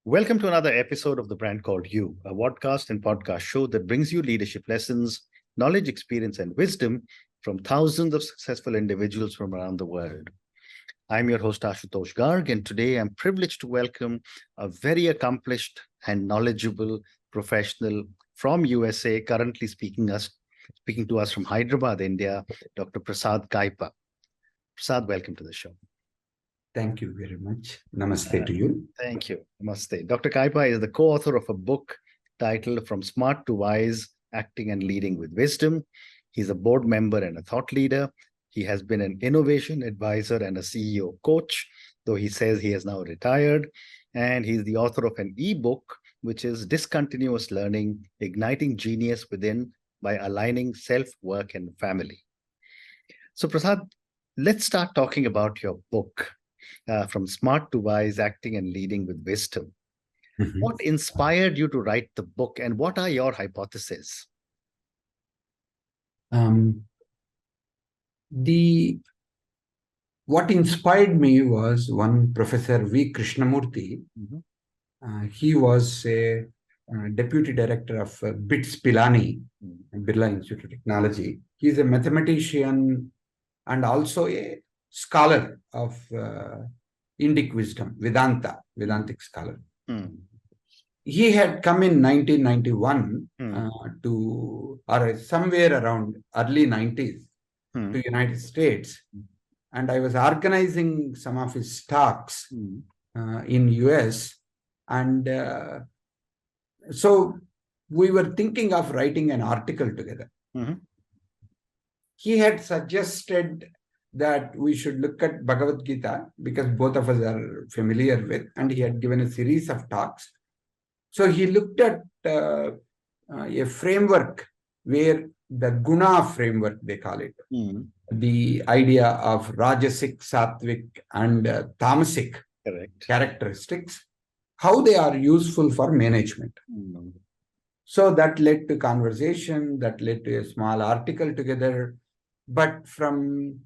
Welcome to another episode of The Brand Called You, a podcast and podcast show that brings you leadership lessons, knowledge, experience, and wisdom from thousands of successful individuals from around the world. I'm your host, Ashutosh Garg, and today I'm privileged to welcome a very accomplished and knowledgeable professional from USA, currently speaking to us from Hyderabad, India, Dr. Prasad Kaipa. Prasad, welcome to the show. Thank you very much. Namaste to you. Thank you. Namaste. Dr. Kaipa is the co-author of a book titled From Smart to Wise, Acting and Leading with Wisdom. He's a board member and a thought leader. He has been an innovation advisor and a CEO coach, though he says he has now retired. And he's the author of an ebook, which is Discontinuous Learning, Igniting Genius Within by Aligning Self, Work, and Family. So Prasad, let's start talking about your book. From Smart to Wise, Acting and Leading with Wisdom. Mm-hmm. What inspired you to write the book, and what are your hypotheses? What inspired me was one Professor V. Krishnamurthy. Mm-hmm. He was a deputy director of BITS Pilani, Birla Institute of Technology. He's a mathematician and also a scholar of Indic wisdom, Vedantic scholar. He had come in 1991 or somewhere around early 90s to United States. And I was organizing some of his talks in US. And so we were thinking of writing an article together. Mm-hmm. He had suggested that we should look at Bhagavad Gita because both of us are familiar with, and he had given a series of talks. So he looked at a framework where the Guna framework, they call it, the idea of Rajasic, Sattvic, and Tamasic characteristics, how they are useful for management. So that led to conversation, that led to a small article together. But from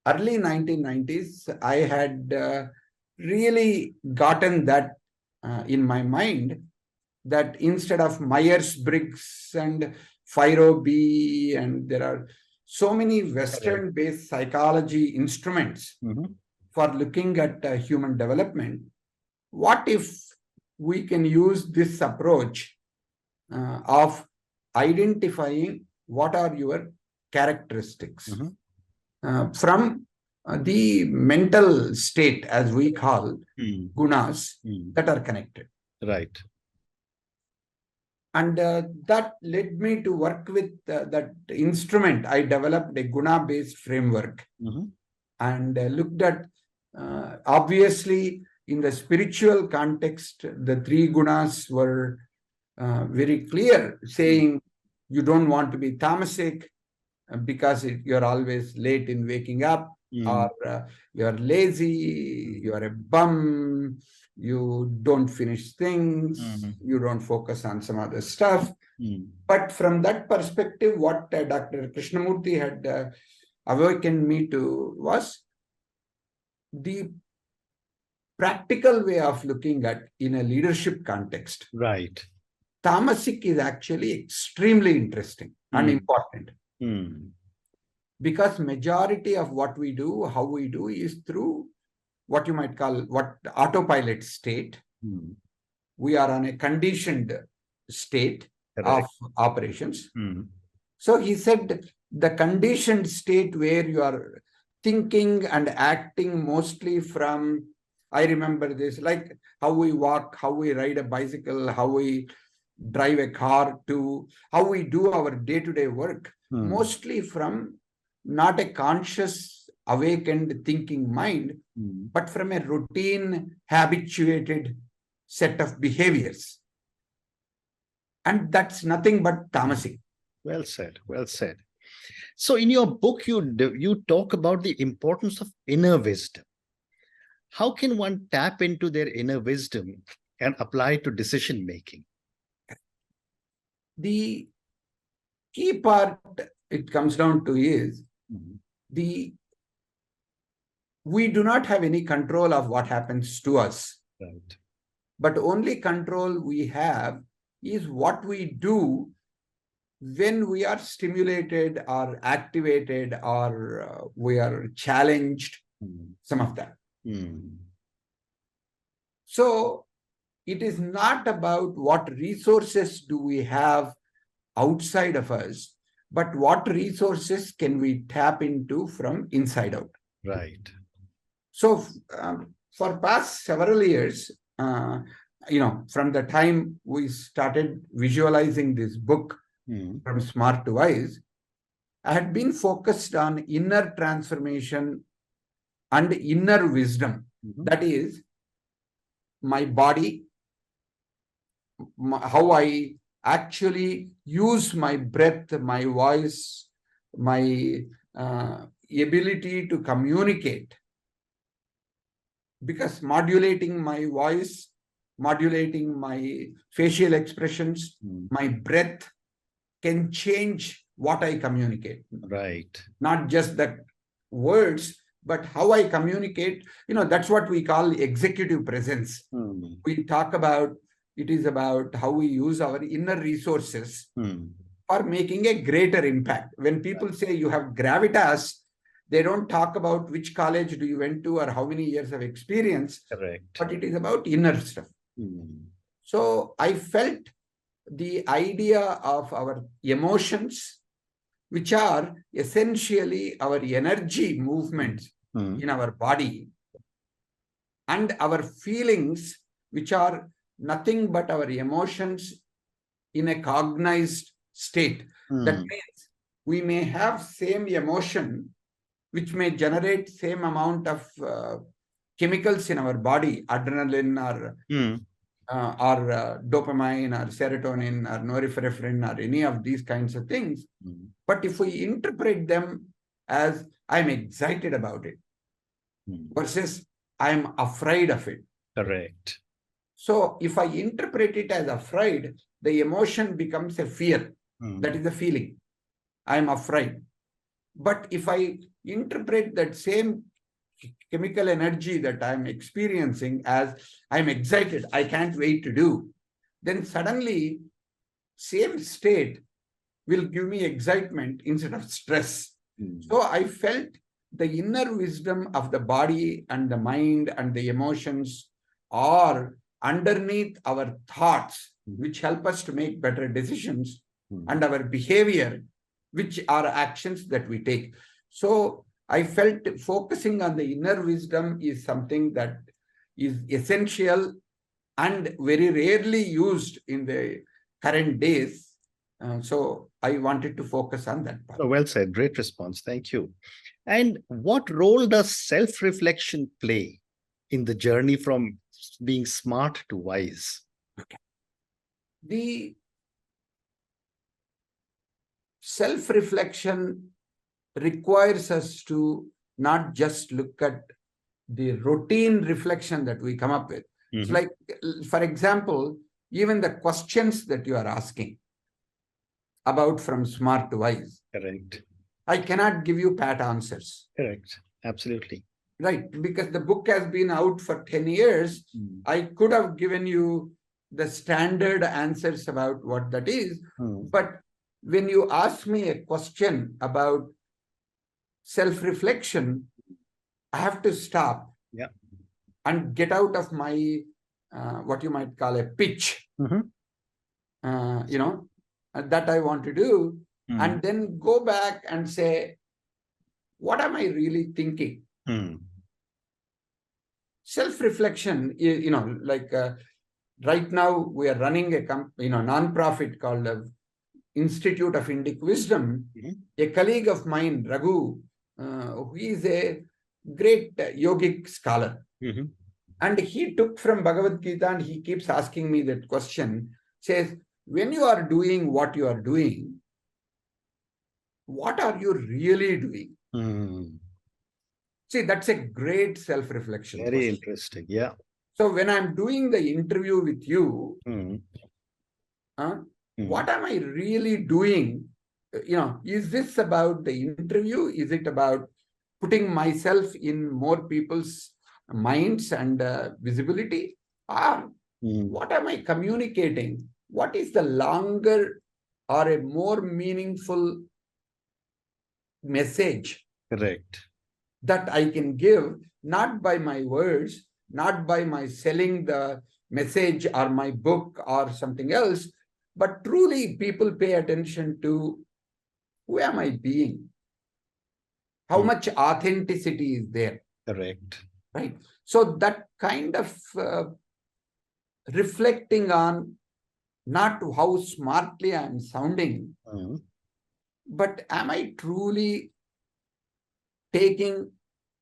early 1990s, I had really gotten that in my mind that instead of Myers-Briggs and Firo-B, and there are so many Western-based psychology instruments for looking at human development, what if we can use this approach of identifying what are your characteristics from the mental state, as we call gunas, that are connected. Right. And that led me to work with that instrument. I developed a guna-based framework and looked at, obviously, in the spiritual context, the three gunas were very clear, saying you don't want to be tamasic, because you're always late in waking up, or you're lazy, you're a bum, you don't finish things, you don't focus on some other stuff. But from that perspective, what Dr. Krishnamurthy had awakened me to was the practical way of looking at in a leadership context. Right. Tamasic is actually extremely interesting and important. Because majority of what we do, how we do, is through what you might call autopilot state. We are on a conditioned state of operations. So he said the conditioned state where you are thinking and acting mostly from, I remember this, like how we walk, how we ride a bicycle, how we drive a car, to how we do our day-to-day work, mostly from not a conscious, awakened thinking mind, but from a routine, habituated set of behaviors. And that's nothing but tamasic. Well said, well said. So in your book, you talk about the importance of inner wisdom. How can one tap into their inner wisdom and apply it to decision making? The key part it comes down to is we do not have any control of what happens to us. Right. but only control we have is what we do when we are stimulated or activated or we are challenged, some of that. So it is not about what resources do we have outside of us, but what resources can we tap into from inside out. Right. So for past several years, from the time we started visualizing this book, From Smart to Wise, I had been focused on inner transformation and inner wisdom. That is, my body, how I actually use my breath, my voice, my ability to communicate. Because modulating my voice, modulating my facial expressions, my breath can change what I communicate. Right. Not just the words, but how I communicate. That's what we call executive presence. We talk about, it is about how we use our inner resources for making a greater impact. When people say you have gravitas, they don't talk about which college do you went to or how many years of experience. Correct. But it is about inner stuff. So I felt the idea of our emotions, which are essentially our energy movements in our body, and our feelings, which are nothing but our emotions in a cognized state. That means we may have same emotion, which may generate same amount of chemicals in our body, adrenaline or dopamine or serotonin or norepinephrine or any of these kinds of things. But if we interpret them as I'm excited about it versus I'm afraid of it. Correct. So if I interpret it as afraid, the emotion becomes a fear. That is the feeling. I'm afraid. But if I interpret that same chemical energy that I'm experiencing as I'm excited, I can't wait to do, then suddenly same state will give me excitement instead of stress. So I felt the inner wisdom of the body and the mind and the emotions are underneath our thoughts, which help us to make better decisions, and our behavior, which are actions that we take. So I felt focusing on the inner wisdom is something that is essential and very rarely used in the current days. So I wanted to focus on that part. Oh, well said. Great response. Thank you. And what role does self-reflection play in the journey from being smart to wise? Okay. The self-reflection requires us to not just look at the routine reflection that we come up with. It's like, for example, even the questions that you are asking about from smart to wise. Correct. I cannot give you pat answers. Correct. Absolutely. Right. Because the book has been out for 10 years. I could have given you the standard answers about what that is. But when you ask me a question about self-reflection, I have to stop and get out of my, what you might call a pitch, that I want to do, and then go back and say, what am I really thinking? Self-reflection, right now we are running a non-profit called Institute of Indic Wisdom. A colleague of mine, Raghu, who is a great yogic scholar. And he took from Bhagavad Gita and he keeps asking me that question, says, when you are doing what you are doing, what are you really doing? See, that's a great self-reflection. Very interesting. Yeah. So when I'm doing the interview with you, what am I really doing? Is this about the interview? Is it about putting myself in more people's minds and visibility? Or What am I communicating? What is the longer or a more meaningful message Correct. that I can give, not by my words, not by my selling the message or my book or something else, but truly people pay attention to who am I being? How much authenticity is there? Correct. Right. So that kind of reflecting on not how smartly I'm sounding, but am I truly taking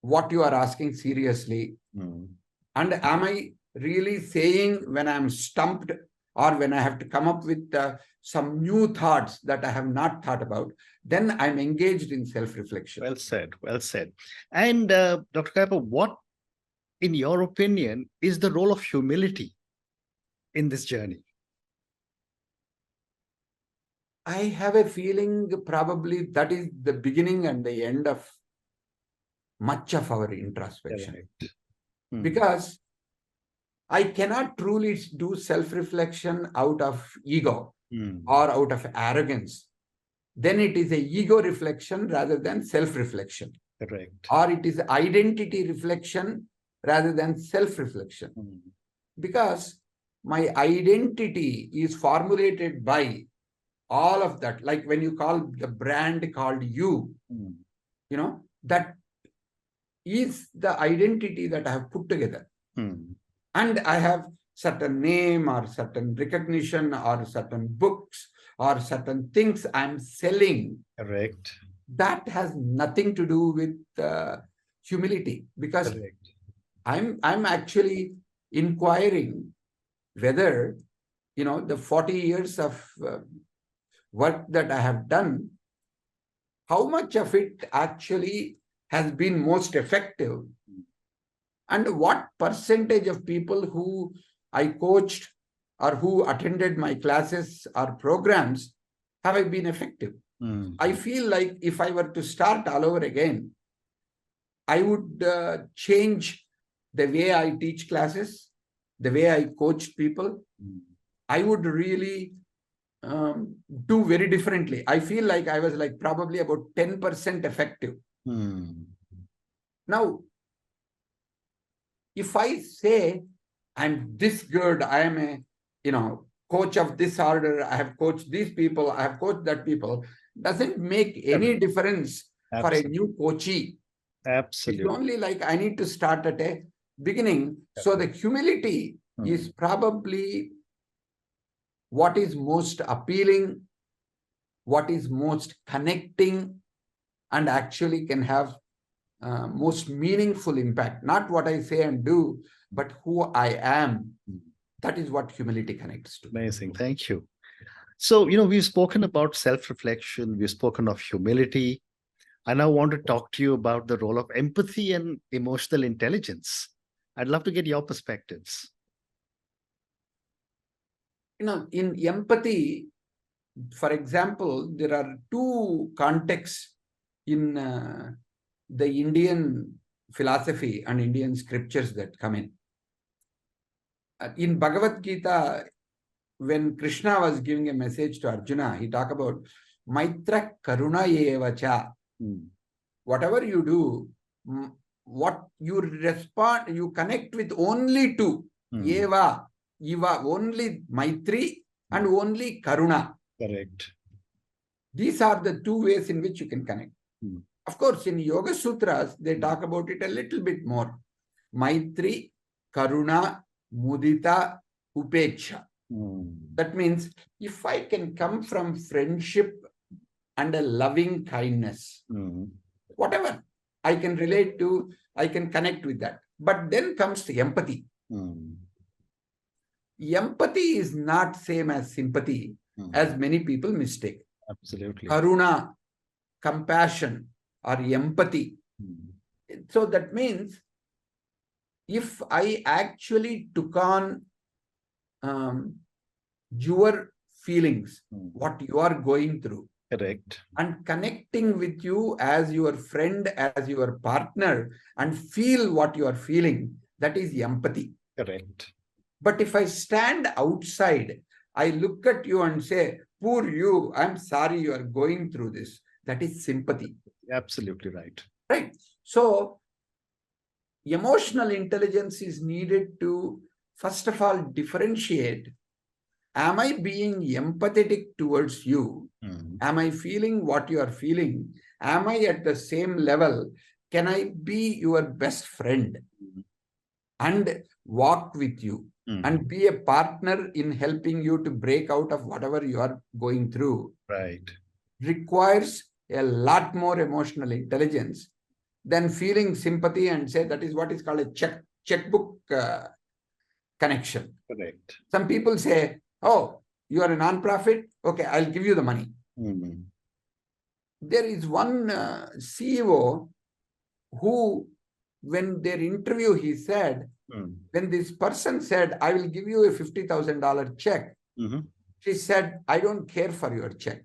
what you are asking seriously? And am I really saying when I'm stumped or when I have to come up with some new thoughts that I have not thought about, then I'm engaged in self-reflection. Well said. Well said. And Dr. Kaipa, what, in your opinion, is the role of humility in this journey? I have a feeling probably that is the beginning and the end of much of our introspection. Correct. Because I cannot truly do self-reflection out of ego or out of arrogance. Then it is a ego reflection rather than self-reflection. Correct. Or it is identity reflection rather than self-reflection. Because my identity is formulated by all of that. Like when you call the brand called you, you know, that is the identity that I have put together. And I have certain name or certain recognition or certain books or certain things I'm selling. Correct. That has nothing to do with humility, because I'm actually inquiring whether, you know, the 40 years of work that I have done, how much of it actually has been most effective, and what percentage of people who I coached or who attended my classes or programs have I been effective. I feel like if I were to start all over again, I would change the way I teach classes, the way I coach people. I would really do very differently. I feel like I was like probably about 10% effective. Now, if I say I'm this good, I am a, you know, coach of this order, I have coached these people, I have coached that people, doesn't make any difference for a new coachee. Absolutely. It's only like I need to start at a beginning. So the humility is probably what is most appealing, what is most connecting, and actually can have most meaningful impact. Not what I say and do, but who I am. That is what humility connects to. Amazing. Thank you. So, you know, we've spoken about self-reflection, we've spoken of humility. I now want to talk to you about the role of empathy and emotional intelligence. I'd love to get your perspectives. You know, in empathy, for example, there are two contexts in the Indian philosophy and Indian scriptures that come in. In Bhagavad Gita, when Krishna was giving a message to Arjuna, he talked about Maitra Karuna Yevacha. Whatever you do, what you respond, you connect with only two. Eva, Eva, only Maitri and only Karuna. Correct. These are the two ways in which you can connect. Of course, in Yoga Sutras, they talk about it a little bit more. Maitri, Karuna, Mudita, Upeksha. That means if I can come from friendship and a loving kindness, whatever I can relate to, I can connect with that. But then comes the empathy. Empathy is not same as sympathy, as many people mistake. Absolutely. Karuna, compassion, or empathy. So that means if I actually took on your feelings, what you are going through, correct, and connecting with you as your friend, as your partner, and feel what you are feeling, that is empathy. Correct. But if I stand outside, I look at you and say, poor you, I'm sorry you are going through this. That is sympathy. Absolutely right. Right. So emotional intelligence is needed to, first of all, differentiate. Am I being empathetic towards you? Am I feeling what you are feeling? Am I at the same level? Can I be your best friend and walk with you and be a partner in helping you to break out of whatever you are going through? Right. Requires a lot more emotional intelligence than feeling sympathy and say that is what is called a checkbook connection. Correct. Some people say, oh, you are a non-profit? Okay, I'll give you the money. There is one CEO who, when their interview, he said, when this person said, I will give you a $50,000 check, she said, I don't care for your check.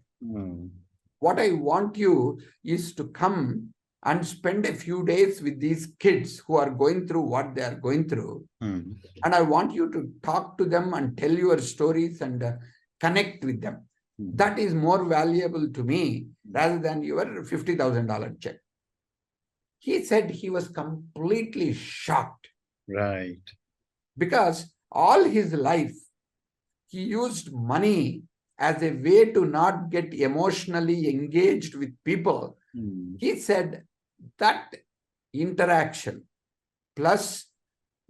What I want you is to come and spend a few days with these kids who are going through what they are going through. And I want you to talk to them and tell your stories and connect with them. That is more valuable to me rather than your $50,000 check. He said he was completely shocked. Right. Because all his life, he used money as a way to not get emotionally engaged with people. He said that interaction plus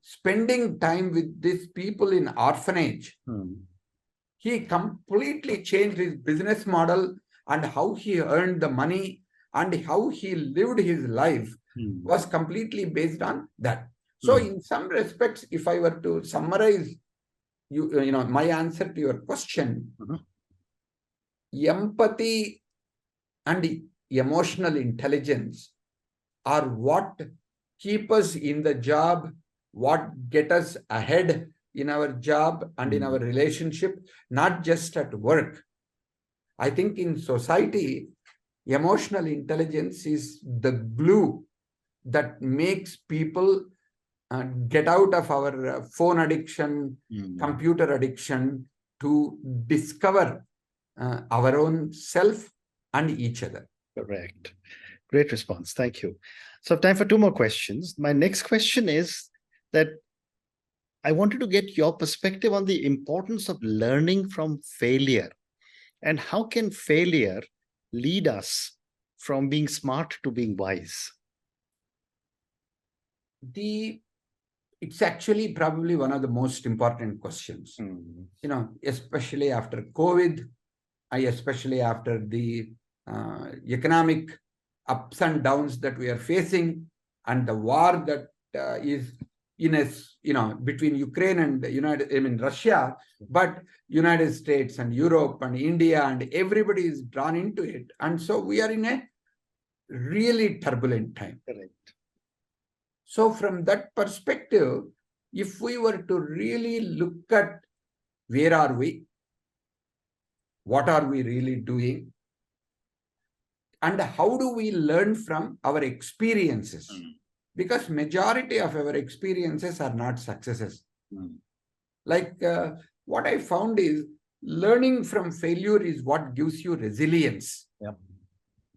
spending time with these people in orphanage, he completely changed his business model, and how he earned the money and how he lived his life was completely based on that. So in some respects, if I were to summarize my answer to your question, empathy and emotional intelligence are what keep us in the job, what get us ahead in our job and in our relationship, not just at work. I think in society, emotional intelligence is the glue that makes people get out of our phone addiction, computer addiction, to discover our own self and each other. Correct. Great response. Thank you. So time for two more questions. My next question is that I wanted to get your perspective on the importance of learning from failure, and how can failure lead us from being smart to being wise? It's actually probably one of the most important questions. Especially after COVID, especially after the economic ups and downs that we are facing, and the war that is between Ukraine and Russia, but United States and Europe and India and everybody is drawn into it. And so we are in a really turbulent time. Correct. So from that perspective, if we were to really look at where are we, what are we really doing, and how do we learn from our experiences? Because majority of our experiences are not successes. Like what I found is learning from failure is what gives you resilience.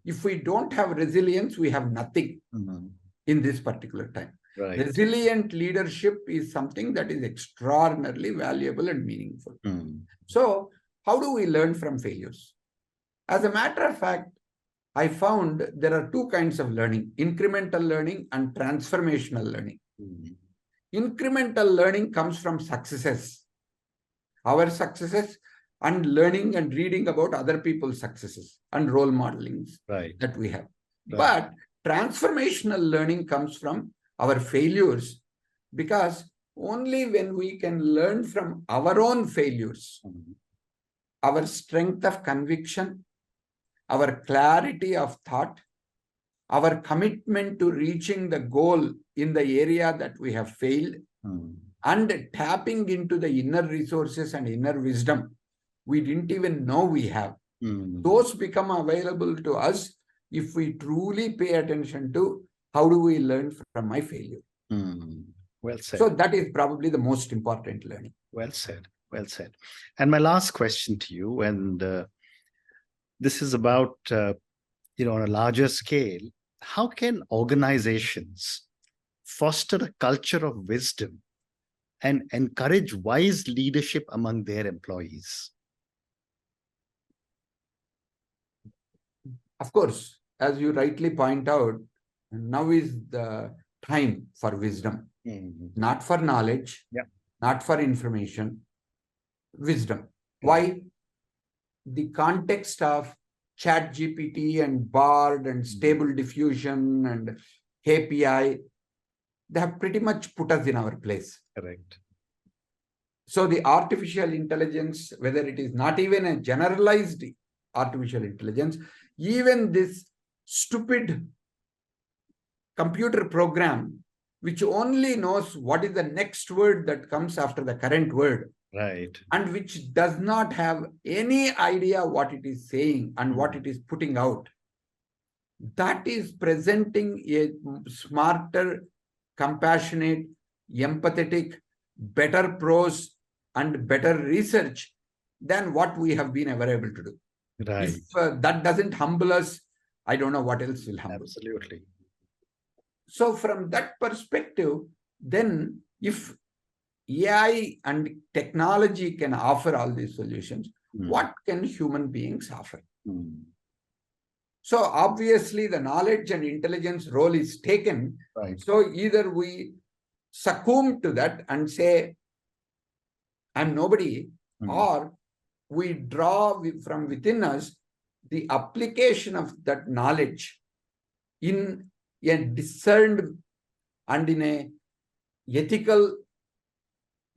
If we don't have resilience, we have nothing in this particular time. Right. Resilient leadership is something that is extraordinarily valuable and meaningful. So how do we learn from failures? As a matter of fact, I found there are two kinds of learning: incremental learning and transformational learning. Incremental learning comes from successes, our successes, and learning and reading about other people's successes and role modelings that we have. But transformational learning comes from our failures, because only when we can learn from our own failures, our strength of conviction, our clarity of thought, our commitment to reaching the goal in the area that we have failed, and tapping into the inner resources and inner wisdom we didn't even know we have. Those become available to us if we truly pay attention to how do we learn from my failure. Well said. So that is probably the most important learning. Well said. Well said. And my last question to you, and this is about, on a larger scale, how can organizations foster a culture of wisdom and encourage wise leadership among their employees? Of course, as you rightly point out, now is the time for wisdom, not for knowledge, not for information, wisdom. Why? The context of Chat GPT and Bard and Stable Diffusion and API, they have pretty much put us in our place. Correct. So the artificial intelligence, whether it is not even a generalized artificial intelligence, even this stupid computer program, which only knows what is the next word that comes after the current word, right, and which does not have any idea what it is saying and what it is putting out, that is presenting a smarter, compassionate, empathetic, better prose and better research than what we have been ever able to do. Right. If that doesn't humble us, I don't know what else will humble. Absolutely. So from that perspective, then if AI and technology can offer all these solutions, what can human beings offer? So obviously the knowledge and intelligence role is taken. Right. So either we succumb to that and say, I'm nobody, or we draw from within us the application of that knowledge in a discerned and in a ethical,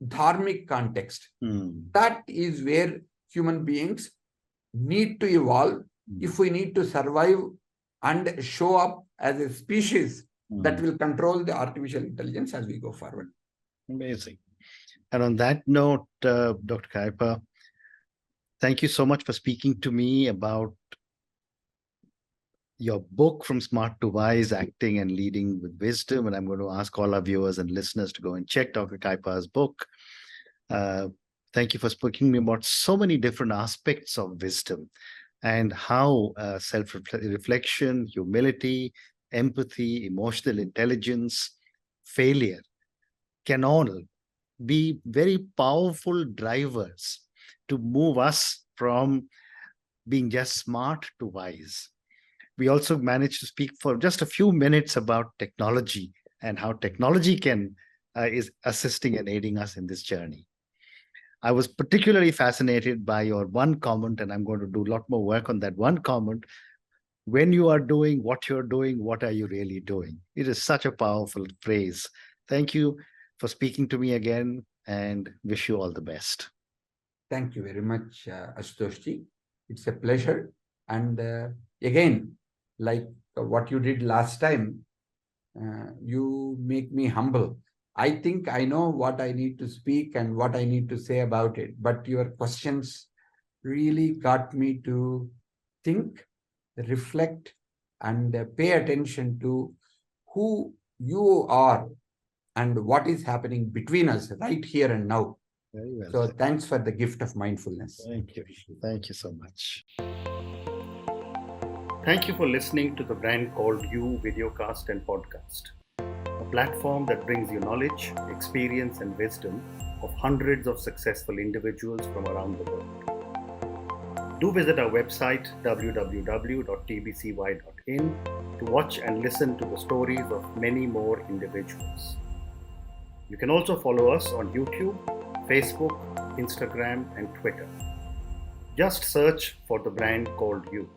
dharmic context. That is where human beings need to evolve if we need to survive and show up as a species that will control the artificial intelligence as we go forward. Amazing. And on that note, Dr. Kaipa, thank you so much for speaking to me about your book, From Smart to Wise, Acting and Leading with Wisdom. And I'm going to ask all our viewers and listeners to go and check Dr. Kaipa's book. Thank you for speaking to me about so many different aspects of wisdom and how self-reflection, humility, empathy, emotional intelligence, failure can all be very powerful drivers to move us from being just smart to wise. We also managed to speak for just a few minutes about technology and how technology is assisting and aiding us in this journey. I was particularly fascinated by your one comment, and I'm going to do a lot more work on that one comment. When you are doing what you're doing, what are you really doing? It is such a powerful phrase. Thank you for speaking to me again, and wish you all the best. Thank you very much, Ashutoshji. It's a pleasure. And again, like what you did last time, you make me humble. I think I know what I need to speak and what I need to say about it. But your questions really got me to think, reflect, and pay attention to who you are and what is happening between us right here and now. Very well. So thanks for the gift of mindfulness. Thank you. Thank you so much. Thank you for listening to the Brand Called You videocast and podcast, a platform that brings you knowledge, experience, and wisdom of hundreds of successful individuals from around the world. Do visit our website www.tbcy.in to watch and listen to the stories of many more individuals. You can also follow us on YouTube, Facebook, Instagram, and Twitter. Just search for The Brand Called You.